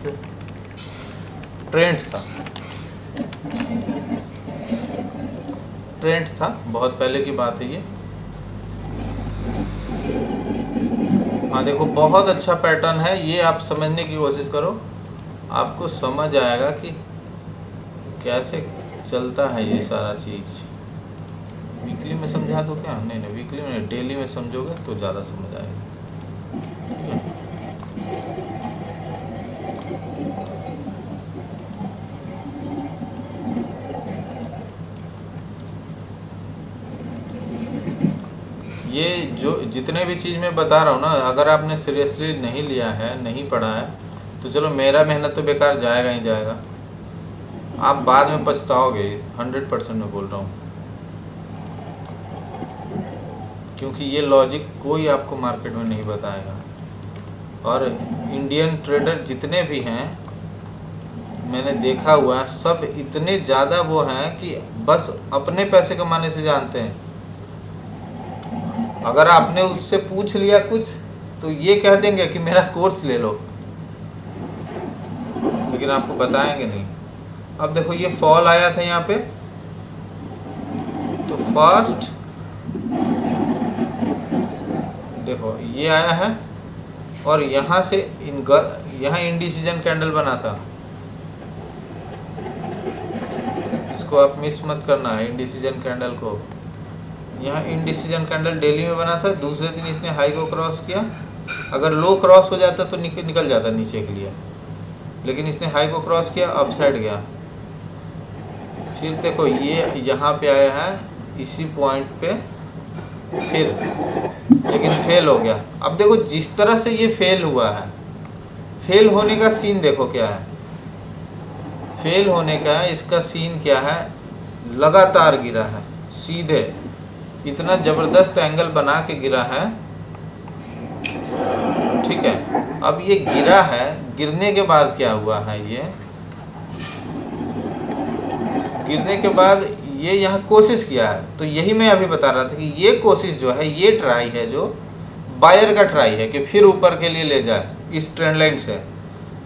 बोलते, ट्रेंड्स था, ट्रेंड था, बहुत पहले की बात है ये। हाँ देखो, बहुत अच्छा पैटर्न है ये, आप समझने की कोशिश करो, आपको समझ आएगा कि कैसे चलता है ये सारा चीज़। वीकली में समझा दो क्या? नहीं नहीं, वीकली में नहीं, डेली में समझोगे तो ज़्यादा समझ आएगा। ठीक है, ये जो जितने भी चीज़ मैं बता रहा हूँ ना, अगर आपने सीरियसली नहीं लिया है, नहीं पढ़ा है, तो चलो मेरा मेहनत तो बेकार जाएगा ही जाएगा, आप बाद में पछताओगे, 100% मैं बोल रहा हूँ। क्योंकि ये लॉजिक कोई आपको मार्केट में नहीं बताएगा। और इंडियन ट्रेडर जितने भी हैं, मैंने देखा हुआ है, सब इतने ज़्यादा वो हैं कि बस अपने पैसे कमाने से जानते हैं। अगर आपने उससे पूछ लिया कुछ तो ये कह देंगे कि मेरा कोर्स ले लो, लेकिन आपको बताएंगे नहीं। अब देखो ये फॉल आया था यहाँ पे, तो फर्स्ट देखो ये आया है, और यहाँ से यहाँ इंडिसीजन कैंडल बना था, इसको आप मिस मत करना है इंडिसीजन कैंडल को। यहाँ इंडिसीजन कैंडल डेली में बना था, दूसरे दिन इसने हाई को क्रॉस किया, अगर लो क्रॉस हो जाता तो निकल जाता नीचे के लिए, लेकिन इसने हाई को क्रॉस किया, अप साइड गया। फिर देखो ये यहाँ पे आया है इसी पॉइंट पे, फिर लेकिन फेल हो गया। अब देखो जिस तरह से ये फेल हुआ है, फेल होने का सीन देखो क्या है, फेल होने का इसका सीन क्या है, लगातार गिरा है सीधे, इतना ज़बरदस्त एंगल बना के गिरा है। ठीक है, अब ये गिरा है, गिरने के बाद क्या हुआ है, ये गिरने के बाद ये यहाँ कोशिश किया है, तो यही मैं अभी बता रहा था कि ये कोशिश जो है, ये ट्राई है जो बायर का ट्राई है कि फिर ऊपर के लिए ले जाए इस ट्रेंड लाइन से।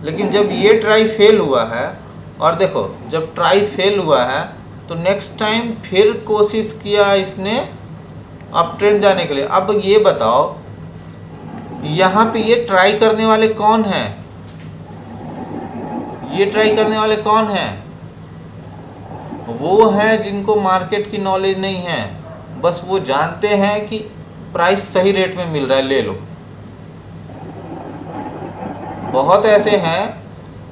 लेकिन जब ये ट्राई फेल हुआ है, और देखो जब ट्राई फेल हुआ है तो नेक्स्ट टाइम फिर कोशिश किया इसने अप ट्रेंड जाने के लिए। अब ये बताओ यहाँ पे ये ट्राई करने वाले कौन हैं, ये ट्राई करने वाले कौन हैं? वो हैं जिनको मार्केट की नॉलेज नहीं है, बस वो जानते हैं कि प्राइस सही रेट में मिल रहा है, ले लो। बहुत ऐसे हैं,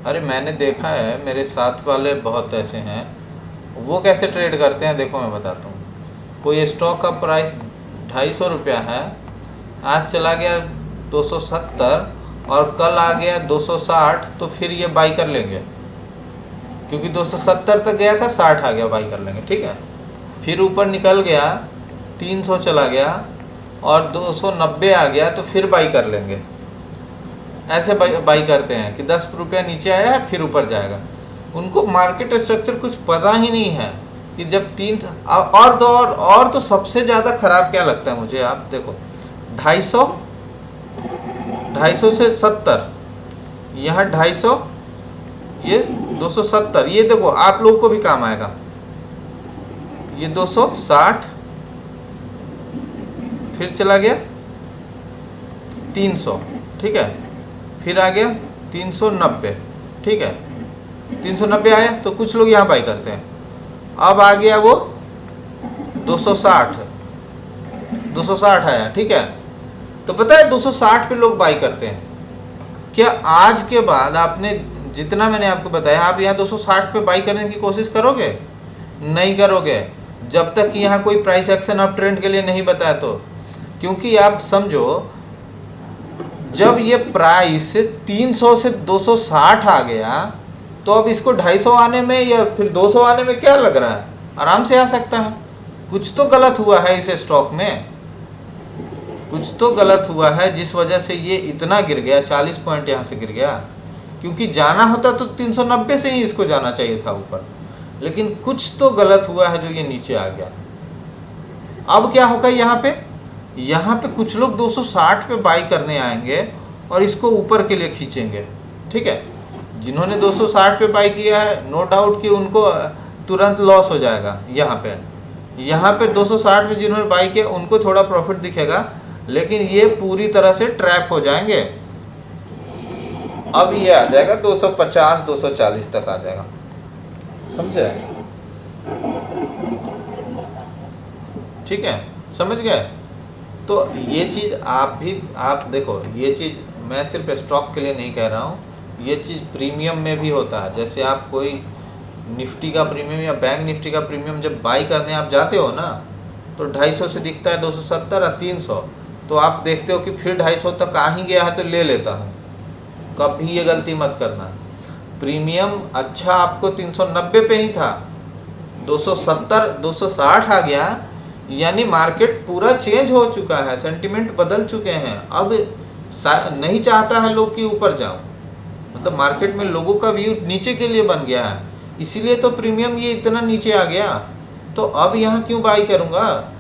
अरे मैंने देखा है, मेरे साथ वाले बहुत ऐसे हैं। वो कैसे ट्रेड करते हैं देखो मैं बताता हूँ। कोई स्टॉक का प्राइस 250 रुपया है, आज चला गया 270 और कल आ गया 260, तो फिर ये बाई कर लेंगे, क्योंकि 270 तक गया था, 60 आ गया, बाई कर लेंगे। ठीक है, फिर ऊपर निकल गया 300 चला गया और 290 आ गया, तो फिर बाई कर लेंगे। ऐसे बाई करते हैं कि 10 रुपया नीचे आया है फिर ऊपर जाएगा। उनको मार्केट स्ट्रक्चर कुछ पता ही नहीं है कि जब और तो सबसे ज़्यादा ख़राब क्या लगता है मुझे, आप देखो 250 से 70, यहाँ 250, ये 270, ये देखो आप लोगों को भी काम आएगा, ये 260, फिर चला गया 300, ठीक है, फिर आ गया 390, ठीक है, 390 आया तो कुछ लोग यहाँ बाई करते हैं। अब आ गया वो 260 आया, ठीक है, तो पता है 260 पे लोग बाई करते हैं। क्या आज के बाद आपने जितना मैंने आपको बताया, आप यहाँ 260 पे बाई करने की कोशिश करोगे? नहीं करोगे, जब तक कि यहाँ कोई प्राइस एक्शन आप ट्रेंड के लिए नहीं बताया तो। क्योंकि आप समझो, जब ये प्राइस 300 से 260 आ गया, तो अब इसको 250 आने में या फिर 200 आने में क्या लग रहा है, आराम से आ सकता है। कुछ तो गलत हुआ है इस स्टॉक में, कुछ तो गलत हुआ है जिस वजह से ये इतना गिर गया, 40 पॉइंट यहाँ से गिर गया। क्योंकि जाना होता तो 390 से ही इसको जाना चाहिए था ऊपर, लेकिन कुछ तो गलत हुआ है जो ये नीचे आ गया। अब क्या होगा यहाँ पे कुछ लोग 260 पे बाई करने आएंगे और इसको ऊपर के लिए खींचेंगे, ठीक है। जिन्होंने 260 पे बाई किया है नो डाउट कि उनको तुरंत लॉस हो जाएगा। यहाँ पे 260 में जिन्होंने बाई किया उनको थोड़ा प्रॉफिट दिखेगा, लेकिन ये पूरी तरह से ट्रैप हो जाएंगे। अब ये आ जाएगा 250 240 तक आ जाएगा, समझे? ठीक है, समझ गए? तो ये चीज़ आप देखो, ये चीज़ मैं सिर्फ स्टॉक के लिए नहीं कह रहा हूँ, ये चीज़ प्रीमियम में भी होता है। जैसे आप कोई निफ्टी का प्रीमियम या बैंक निफ्टी का प्रीमियम जब बाई करने आप जाते हो ना, तो 250 से दिखता है 270 और 300, तो आप देखते हो कि फिर 250 तक आ ही गया है तो ले लेता हूँ। कभी ये गलती मत करना। प्रीमियम अच्छा आपको 390 पे ही था, 270 260 आ गया, यानी मार्केट पूरा चेंज हो चुका है, सेंटिमेंट बदल चुके हैं। अब नहीं चाहता है लोग कि ऊपर जाओ, मतलब मार्केट में लोगों का व्यू नीचे के लिए बन गया है, इसीलिए तो प्रीमियम ये इतना नीचे आ गया। तो अब यहाँ क्यों बाई करूँगा?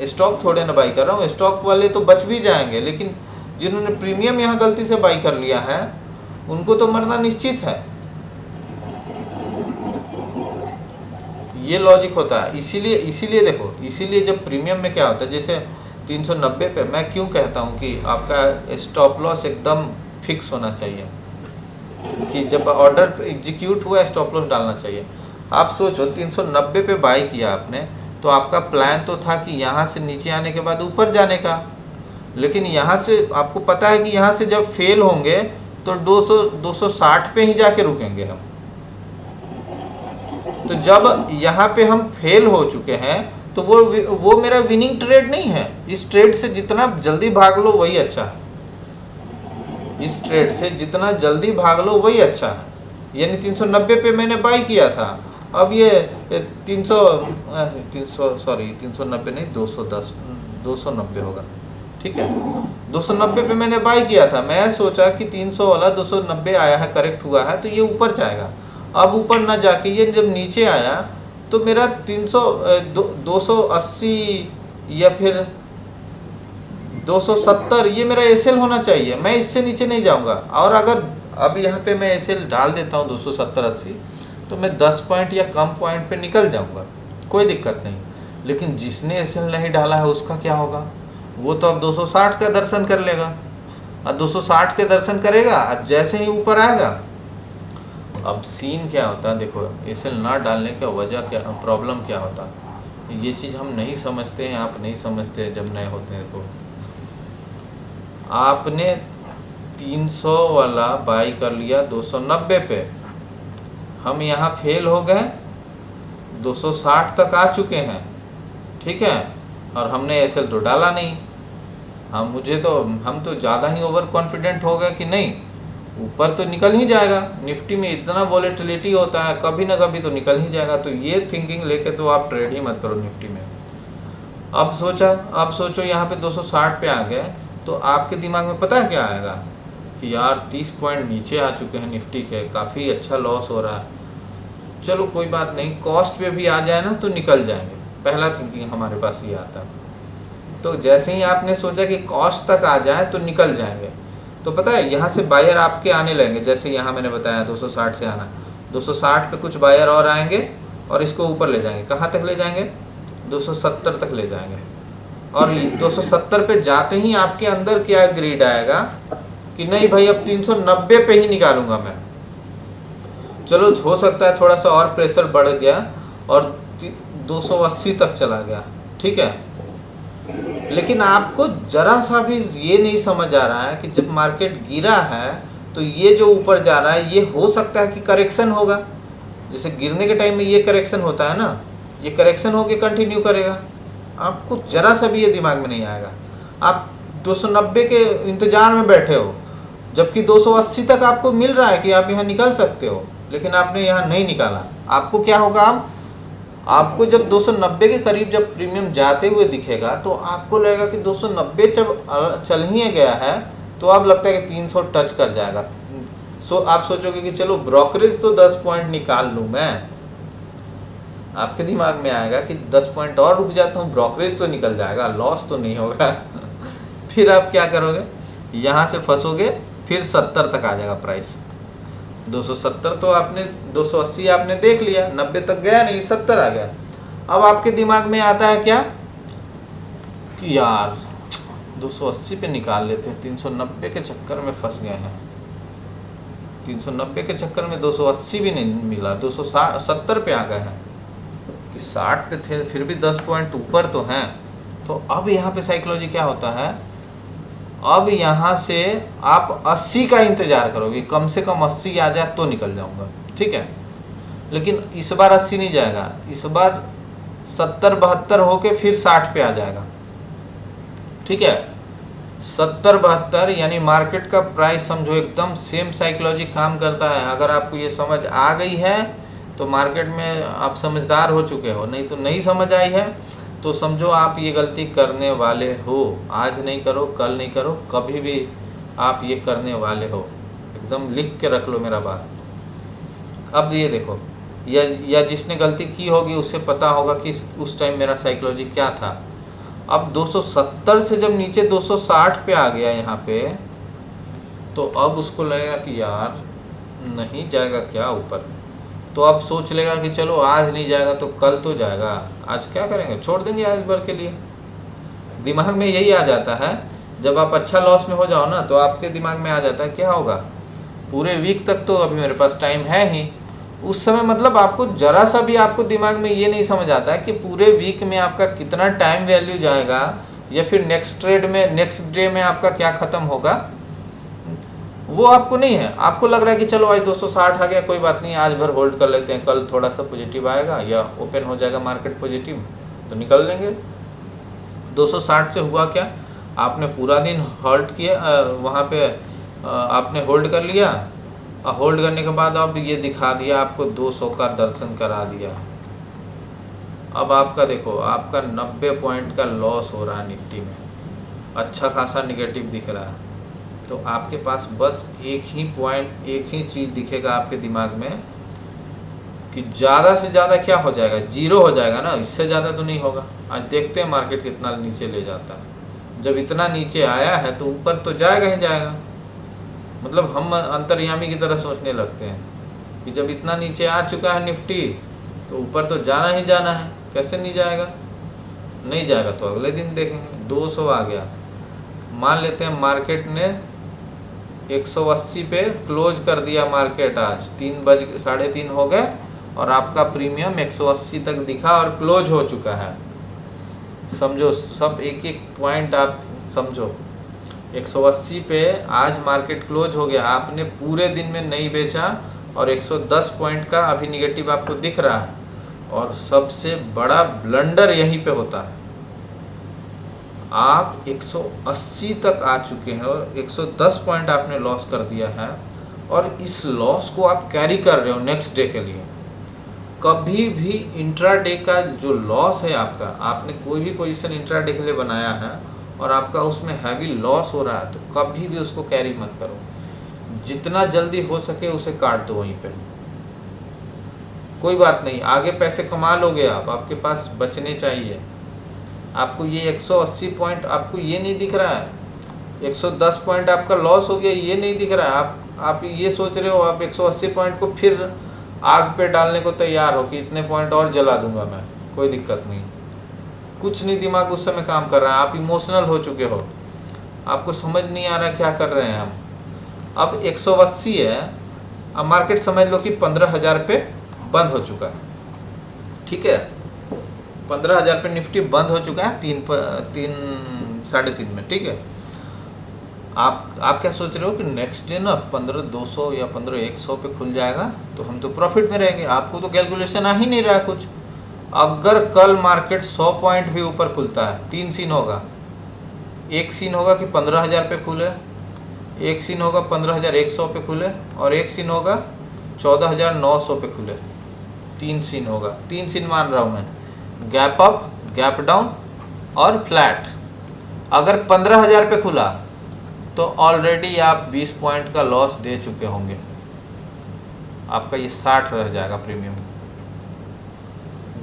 स्टॉक थोड़े ना बाई कर रहा हूँ, स्टॉक वाले तो बच भी जाएंगे, लेकिन जिन्होंने प्रीमियम यहाँ गलती से बाई कर लिया है उनको तो मरना निश्चित है। ये लॉजिक होता है। इसीलिए देखो, इसीलिए जब प्रीमियम में क्या होता है, जैसे 390 पे मैं क्यों कहता हूँ कि आपका स्टॉप लॉस एकदम फिक्स होना चाहिए, कि जब ऑर्डर एग्जीक्यूट हुआ स्टॉप लॉस डालना चाहिए। आप सोचो 390 पे बाई किया आपने, तो आपका प्लान तो था कि यहाँ से नीचे आने के बाद ऊपर जाने का, लेकिन यहाँ से आपको पता है कि यहाँ से जब फेल होंगे तो 260 पे ही जाके रुकेंगे हम। तो जब यहाँ पे हम फेल हो चुके हैं तो वो मेरा विनिंग ट्रेड नहीं है। इस ट्रेड से जितना जल्दी भाग लो वही अच्छा है, इस ट्रेड से जितना जल्दी भाग लो वही अच्छा है। यानी 390 पे मैंने बाई किया था, अब ये 390 नहीं, 290 होगा, ठीक है। 290 पे मैंने बाई किया था, मैं सोचा कि 300 वाला 290 आया है, करेक्ट हुआ है तो ये ऊपर जाएगा। अब ऊपर ना जाके ये जब नीचे आया तो मेरा 280 या फिर 270 ये मेरा एसएल होना चाहिए, मैं इससे नीचे नहीं जाऊंगा। और अगर अब यहाँ पे मैं एसएल डाल देता हूँ 270-80, तो मैं 10 पॉइंट या कम पॉइंट पे निकल जाऊंगा, कोई दिक्कत नहीं। लेकिन जिसने एसएल नहीं डाला है उसका क्या होगा? वो तो अब 260 का दर्शन कर लेगा, और 260 के दर्शन करेगा, अब जैसे ही ऊपर आएगा। अब सीन क्या होता है देखो, एसएल ना डालने का वजह क्या, प्रॉब्लम क्या होता है, ये चीज़ हम नहीं समझते हैं, आप नहीं समझते हैं जब नए होते हैं। तो आपने 300 वाला बाई कर लिया 290 पे, हम यहाँ फेल हो गए, 260 तक आ चुके हैं, ठीक है, और हमने एसएल तो डाला नहीं। हम तो ज़्यादा ही ओवर कॉन्फिडेंट हो गए कि नहीं ऊपर तो निकल ही जाएगा, निफ्टी में इतना वॉलेटिलिटी होता है, कभी ना कभी तो निकल ही जाएगा। तो ये थिंकिंग लेके तो आप ट्रेड ही मत करो निफ्टी में। अब सोचो यहाँ पे 260 पे आ गए, तो आपके दिमाग में पता है क्या आएगा कि यार 30 पॉइंट नीचे आ चुके हैं निफ्टी के, काफ़ी अच्छा लॉस हो रहा है, चलो कोई बात नहीं, कॉस्ट पे भी आ जाए ना तो निकल जाएंगे। पहला थिंकिंग हमारे पास ये आता है। तो जैसे ही आपने सोचा कि कॉस्ट तक आ जाए तो निकल जाएंगे, तो पता है यहाँ से बायर आपके आने लगेंगे। जैसे यहाँ मैंने बताया 260 से आना, 260 पे कुछ बायर और आएंगे और इसको ऊपर ले जाएंगे। कहाँ तक ले जाएंगे? 270 तक ले जाएंगे। और 270 पे जाते ही आपके अंदर क्या ग्रीड आएगा कि नहीं भाई अब 390 पे ही निकालूंगा मैं। चलो हो सकता है थोड़ा सा और प्रेशर बढ़ गया और 280 तक चला गया, ठीक है, लेकिन आपको जरा सा भी ये नहीं समझ आ रहा है कि जब मार्केट गिरा है तो ये जो ऊपर जा रहा है ये हो सकता है कि करेक्शन होगा। जैसे गिरने के टाइम में ये करेक्शन होता है ना, ये करेक्शन होके कंटिन्यू करेगा। आपको जरा सा भी ये दिमाग में नहीं आएगा। आप 290 के इंतज़ार में बैठे हो, जबकि 280 तक आपको मिल रहा है कि आप यहाँ निकल सकते हो, लेकिन आपने यहाँ नहीं निकाला। आपको क्या होगा, आपको जब 290 के करीब जब प्रीमियम जाते हुए दिखेगा तो आपको लगेगा कि 290 जब चल ही गया है तो अब लगता है कि 300 टच कर जाएगा। आप सोचोगे कि चलो ब्रोकरेज तो 10 पॉइंट निकाल लूँ मैं, आपके दिमाग में आएगा कि 10 पॉइंट और रुक जाता हूँ, ब्रोकरेज तो निकल जाएगा, लॉस तो नहीं होगा। फिर आप क्या करोगे, यहाँ से फंसोगे, फिर 70 तक आ जाएगा प्राइस, 270 तो आपने 280 आपने देख लिया, 90 तक गया नहीं, 70 आ गया। अब आपके दिमाग में आता है क्या कि यार 280 पे निकाल लेते हैं, 390 के चक्कर में फंस गए हैं। 390 के चक्कर में 280 भी नहीं मिला, 270 पे आ गए हैं कि 60 पे थे, फिर भी 10 पॉइंट ऊपर तो हैं। तो अब यहाँ पे साइकोलॉजी क्या होता है, अब यहाँ से आप 80 का इंतज़ार करोगे, कम से कम 80 आ जाए तो निकल जाऊँगा, ठीक है। लेकिन इस बार 80 नहीं जाएगा, इस बार 70-72 होके फिर 60 पे आ जाएगा, ठीक है। 70-72 यानी मार्केट का प्राइस समझो एकदम सेम साइकोलॉजी काम करता है। अगर आपको ये समझ आ गई है तो मार्केट में आप समझदार हो चुके हो, नहीं तो नहीं समझ आई है तो समझो आप ये गलती करने वाले हो। आज नहीं करो, कल नहीं करो, कभी भी आप ये करने वाले हो। एकदम लिख के रख लो मेरा बात। अब ये देखो, या जिसने गलती की होगी उसे पता होगा कि उस टाइम मेरा साइकोलॉजी क्या था। अब 270 से जब नीचे 260 पे आ गया यहाँ पे, तो अब उसको लगेगा कि यार नहीं जाएगा क्या ऊपर, तो अब सोच लेगा कि चलो आज नहीं जाएगा तो कल तो जाएगा, आज क्या करेंगे, छोड़ देंगे आज भर के लिए। दिमाग में यही आ जाता है। जब आप अच्छा लॉस में हो जाओ ना तो आपके दिमाग में आ जाता है क्या होगा, पूरे वीक तक तो अभी मेरे पास टाइम है ही। उस समय मतलब आपको ज़रा सा भी आपको दिमाग में ये नहीं समझ आता है कि पूरे वीक में आपका कितना टाइम वैल्यू जाएगा, या फिर नेक्स्ट ट्रेड में, नेक्स्ट डे में आपका क्या ख़त्म होगा, वो आपको नहीं है। आपको लग रहा है कि चलो आज 260 आ गया, कोई बात नहीं, आज भर होल्ड कर लेते हैं, कल थोड़ा सा पॉजिटिव आएगा या ओपन हो जाएगा मार्केट पॉजिटिव तो निकल लेंगे। 260 से हुआ क्या, आपने पूरा दिन होल्ड किया, वहाँ पे आपने होल्ड कर लिया, और होल्ड करने के बाद अब ये दिखा दिया आपको 200 का दर्शन करा दिया। अब आपका देखो, आपका 90 पॉइंट का लॉस हो रहा है निफ्टी में, अच्छा खासा निगेटिव दिख रहा है। तो आपके पास बस एक ही पॉइंट, एक ही चीज़ दिखेगा आपके दिमाग में कि ज़्यादा से ज़्यादा क्या हो जाएगा, जीरो हो जाएगा ना, इससे ज़्यादा तो नहीं होगा। आज देखते हैं मार्केट कितना नीचे ले जाता है। जब इतना नीचे आया है तो ऊपर तो जाएगा ही जाएगा। मतलब हम अंतर्यामी की तरह सोचने लगते हैं कि जब इतना नीचे आ चुका है निफ्टी तो ऊपर तो जाना ही जाना है, कैसे नहीं जाएगा। नहीं जाएगा तो अगले दिन देखेंगे। 200 आ गया, मान लेते हैं मार्केट ने 180 पे क्लोज कर दिया मार्केट, आज 3:30 हो गए और आपका प्रीमियम 180 तक दिखा और क्लोज हो चुका है। समझो, सब एक एक पॉइंट आप समझो। 180 पे आज मार्केट क्लोज हो गया, आपने पूरे दिन में नहीं बेचा और 110 पॉइंट का अभी निगेटिव आपको दिख रहा है। और सबसे बड़ा ब्लंडर यहीं पे होता है, आप 180 तक आ चुके हैं और 110 पॉइंट आपने लॉस कर दिया है, और इस लॉस को आप कैरी कर रहे हो नेक्स्ट डे के लिए। कभी भी इंट्राडे का जो लॉस है आपका, आपने कोई भी पोजीशन इंट्राडे के लिए बनाया है और आपका उसमें हैवी लॉस हो रहा है, तो कभी भी उसको कैरी मत करो। जितना जल्दी हो सके उसे काट दो वहीं पे, कोई बात नहीं, आगे पैसे कमा लोगे आप, आपके पास बचने चाहिए। आपको ये 180 पॉइंट आपको ये नहीं दिख रहा है, 110 पॉइंट आपका लॉस हो गया ये नहीं दिख रहा है। आप ये सोच रहे हो आप 180 पॉइंट को फिर आग पे डालने को तैयार हो कि इतने पॉइंट और जला दूंगा मैं, कोई दिक्कत नहीं। कुछ नहीं दिमाग उस समय काम कर रहा है, आप इमोशनल हो चुके हो, आपको समझ नहीं आ रहा क्या कर रहे हैं हम। अब 180 है, अब मार्केट समझ लो कि 15,000 पे बंद हो चुका है, ठीक है। 15,000 पे निफ्टी बंद हो चुका है 3 3:30 में, ठीक है। आप क्या सोच रहे हो कि नेक्स्ट डे ना 15,200 या 15,100 पे खुल जाएगा तो हम तो प्रॉफिट में रहेंगे। आपको तो कैलकुलेशन आ ही नहीं रहा कुछ। अगर कल मार्केट 100 पॉइंट भी ऊपर खुलता है, 3 सीन होगा। एक सीन होगा कि 15,000 पे खुले, एक सीन होगा 15,100 पे खुले, और एक सीन होगा 14,900 पे खुले। 3 सीन होगा, 3 सीन मान रहा हूँ मैं, गैप अप, गैप डाउन और फ्लैट। अगर 15,000 पे खुला तो ऑलरेडी आप 20 पॉइंट का लॉस दे चुके होंगे, आपका ये 60 रह जाएगा प्रीमियम।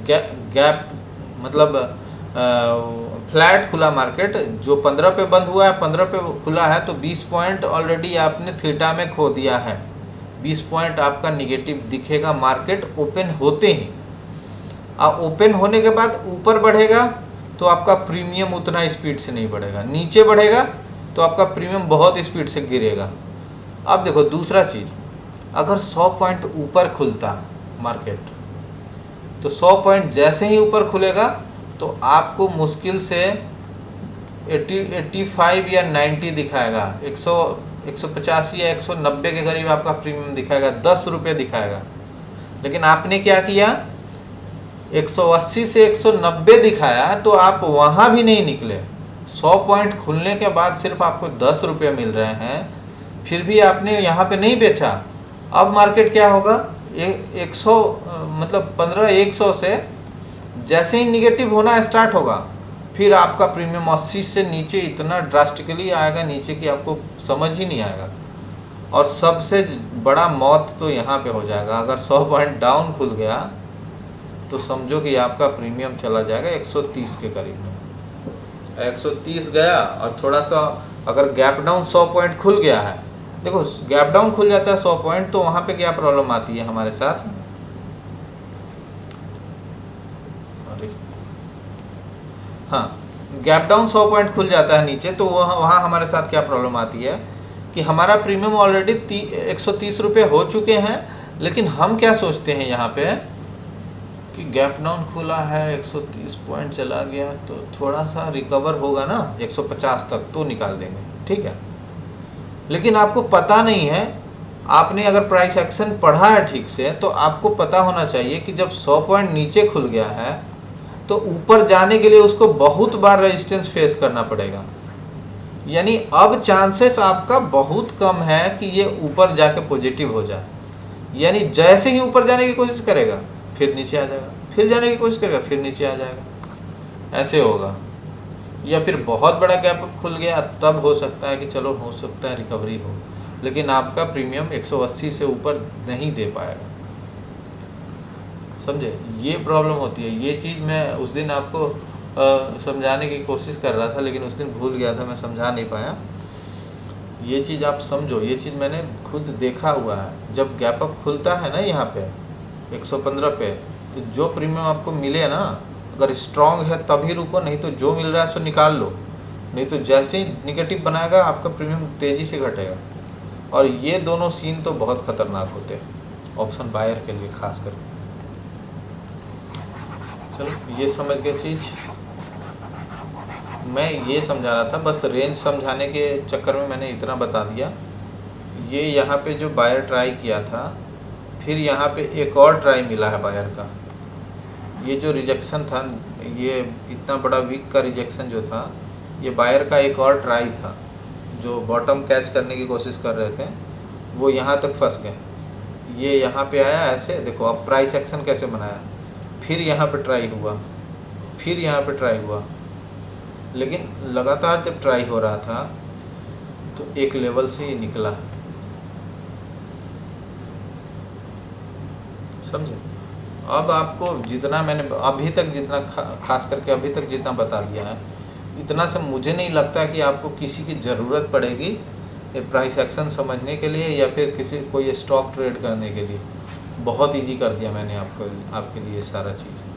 गैप मतलब फ्लैट खुला मार्केट, जो 15 पे बंद हुआ है 15 पे खुला है, तो 20 पॉइंट ऑलरेडी आपने थीटा में खो दिया है। 20 पॉइंट आपका निगेटिव दिखेगा मार्केट ओपन होते ही। अब ओपन होने के बाद ऊपर बढ़ेगा तो आपका प्रीमियम उतना स्पीड से नहीं बढ़ेगा, नीचे बढ़ेगा तो आपका प्रीमियम बहुत स्पीड से गिरेगा। अब देखो दूसरा चीज़, अगर 100 पॉइंट ऊपर खुलता मार्केट तो 100 पॉइंट जैसे ही ऊपर खुलेगा तो आपको मुश्किल से 85 या 90 दिखाएगा, 185 या 190 के करीब आपका प्रीमियम दिखाएगा, 10 रुपये दिखाएगा। लेकिन आपने क्या किया, 180 से 190 दिखाया तो आप वहाँ भी नहीं निकले। 100 पॉइंट खुलने के बाद सिर्फ आपको 10 रुपये मिल रहे हैं, फिर भी आपने यहाँ पे नहीं बेचा। अब मार्केट क्या होगा, 100 मतलब 1500 से जैसे ही निगेटिव होना स्टार्ट होगा फिर आपका प्रीमियम 80 से नीचे इतना ड्रास्टिकली आएगा नीचे कि आपको समझ ही नहीं आएगा। और सबसे बड़ा मौत तो यहाँ पे हो जाएगा, अगर 100 पॉइंट डाउन खुल गया तो समझो कि आपका प्रीमियम चला जाएगा 130 के करीब में। 130 गया और थोड़ा सा अगर गैप डाउन 100 पॉइंट खुल गया है, देखो गैप डाउन खुल जाता है 100 पॉइंट तो वहाँ पे क्या प्रॉब्लम आती है हमारे साथ, हाँ गैप डाउन 100 पॉइंट खुल जाता है नीचे तो वहाँ हमारे साथ क्या प्रॉब्लम आती है कि हमारा प्रीमियम ऑलरेडी 130 रुपये हो चुके हैं। लेकिन हम क्या सोचते हैं यहाँ पे कि गैप डाउन खुला है 130 पॉइंट चला गया तो थोड़ा सा रिकवर होगा ना 150 तक तो निकाल देंगे, ठीक है। लेकिन आपको पता नहीं है, आपने अगर प्राइस एक्शन पढ़ा है ठीक से तो आपको पता होना चाहिए कि जब 100 पॉइंट नीचे खुल गया है तो ऊपर जाने के लिए उसको बहुत बार रेजिस्टेंस फेस करना पड़ेगा। यानी अब चांसेस आपका बहुत कम है कि ये ऊपर जाके पॉजिटिव हो जाए। यानी जैसे ही ऊपर जाने की कोशिश करेगा फिर नीचे आ जाएगा, फिर जाने की कोशिश करेगा फिर नीचे आ जाएगा, ऐसे होगा। या फिर बहुत बड़ा गैप अप खुल गया तब हो सकता है कि चलो हो सकता है रिकवरी हो, लेकिन आपका प्रीमियम 180 से ऊपर नहीं दे पाएगा, समझे। ये प्रॉब्लम होती है। ये चीज़ मैं उस दिन आपको समझाने की कोशिश कर रहा था लेकिन उस दिन भूल गया था, मैं समझा नहीं पाया। ये चीज़ आप समझो, ये चीज़ मैंने खुद देखा हुआ है। जब गैप अप खुलता है ना यहाँ पे 115 पे, तो जो प्रीमियम आपको मिले ना, अगर स्ट्रॉन्ग है तभी रुको, नहीं तो जो मिल रहा है सो निकाल लो, नहीं तो जैसे ही निगेटिव बनाएगा आपका प्रीमियम तेज़ी से घटेगा। और ये दोनों सीन तो बहुत ख़तरनाक होते हैं ऑप्शन बायर के लिए खास करके। चलो ये समझ गए चीज़। मैं ये समझा रहा था, बस रेंज समझाने के चक्कर में मैंने इतना बता दिया। ये यहाँ पे जो बायर ट्राई किया था, फिर यहाँ पे एक और ट्राई मिला है बायर का। ये जो रिजेक्शन था, ये इतना बड़ा वीक का रिजेक्शन जो था, ये बायर का एक और ट्राई था। जो बॉटम कैच करने की कोशिश कर रहे थे वो यहाँ तक फंस गए। ये यहाँ पे आया ऐसे, देखो अब प्राइस एक्शन कैसे बनाया, फिर यहाँ पे ट्राई हुआ, फिर यहाँ पे ट्राई हुआ। लेकिन लगातार जब ट्राई हो रहा था तो एक लेवल से ये निकला, समझे। अब आपको जितना मैंने अभी तक जितना खास करके अभी तक जितना बता दिया है, इतना से मुझे नहीं लगता कि आपको किसी की ज़रूरत पड़ेगी ये प्राइस एक्शन समझने के लिए या फिर किसी कोई स्टॉक ट्रेड करने के लिए। बहुत इजी कर दिया मैंने आपके लिए सारा चीज़।